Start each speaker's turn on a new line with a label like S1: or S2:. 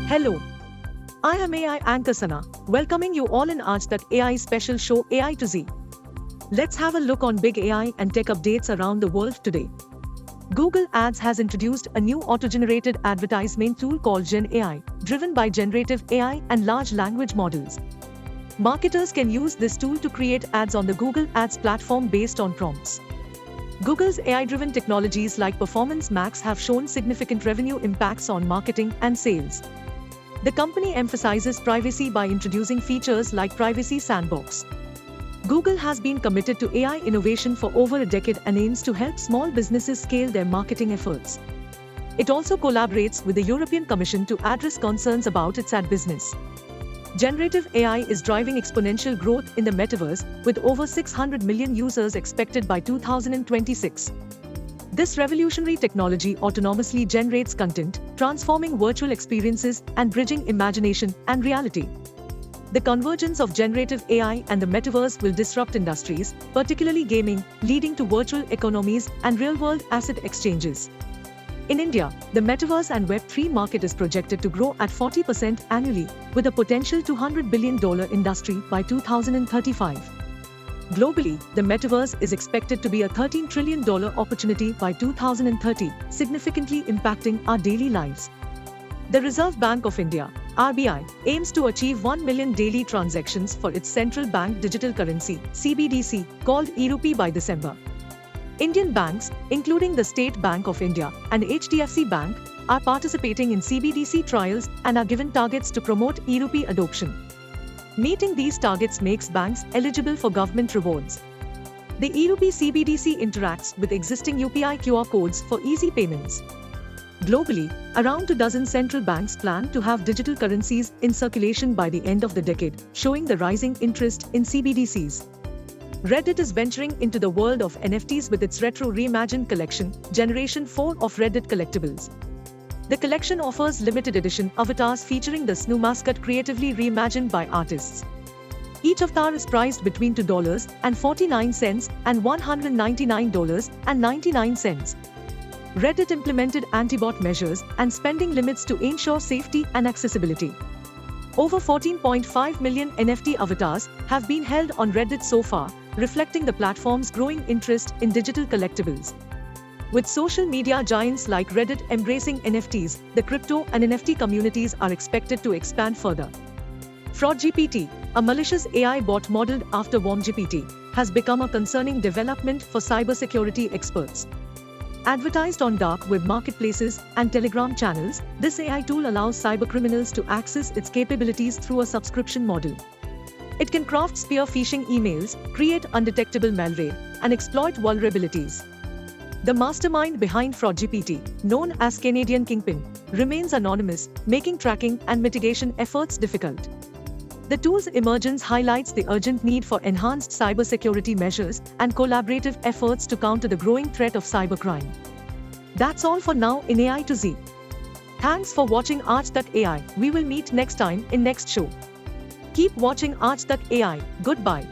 S1: Hello, I am AI anchor Sana, welcoming you all in Aaj Tak AI special show AI to Z. Let's have a look on big AI and tech updates around the world today. Google Ads has introduced a new auto-generated advertisement tool called Gen AI, driven by generative AI and large language models. Marketers can use this tool to create ads on the Google Ads platform based on prompts. Google's AI-driven technologies like Performance Max have shown significant revenue impacts on marketing and sales. The company emphasizes privacy by introducing features like Privacy Sandbox. Google has been committed to AI innovation for over a decade and aims to help small businesses scale their marketing efforts. It also collaborates with the European Commission to address concerns about its ad business. Generative AI is driving exponential growth in the Metaverse, with over 600 million users expected by 2026. This revolutionary technology autonomously generates content, transforming virtual experiences and bridging imagination and reality. The convergence of generative AI and the metaverse will disrupt industries, particularly gaming, leading to virtual economies and real-world asset exchanges. In India, the metaverse and Web3 market is projected to grow at 40% annually, with a potential $200 billion industry by 2035. Globally, the metaverse is expected to be a $13 trillion opportunity by 2030, significantly impacting our daily lives. The Reserve Bank of India, RBI, aims to achieve 1 million daily transactions for its central bank digital currency, CBDC, called eRupee by December. Indian banks, including the State Bank of India and HDFC Bank, are participating in CBDC trials and are given targets to promote eRupee adoption. Meeting these targets makes banks eligible for government rewards. The eRupee CBDC interacts with existing UPI QR codes for easy payments. Globally, around 24 central banks plan to have digital currencies in circulation by the end of the decade, showing the rising interest in CBDCs. Reddit is venturing into the world of NFTs with its retro reimagined collection, Generation 4 of Reddit Collectibles. The collection offers limited edition avatars featuring the Snoo mascot creatively reimagined by artists. Each avatar is priced between $2.49 and $199.99. Reddit implemented anti-bot measures and spending limits to ensure safety and accessibility. Over 14.5 million NFT avatars have been held on Reddit so far, reflecting the platform's growing interest in digital collectibles. With social media giants like Reddit embracing NFTs, the crypto and NFT communities are expected to expand further. FraudGPT, a malicious AI bot modeled after WormGPT, has become a concerning development for cybersecurity experts. Advertised on dark web marketplaces and Telegram channels, this AI tool allows cybercriminals to access its capabilities through a subscription model. It can craft spear phishing emails, create undetectable malware, and exploit vulnerabilities. The mastermind behind FraudGPT, known as Canadian Kingpin, remains anonymous, making tracking and mitigation efforts difficult. The tool's emergence highlights the urgent need for enhanced cybersecurity measures and collaborative efforts to counter the growing threat of cybercrime. That's all for now in AI to Z. Thanks for watching Aaj Tak AI. We will meet next time in next show. Keep watching Aaj Tak AI. Goodbye.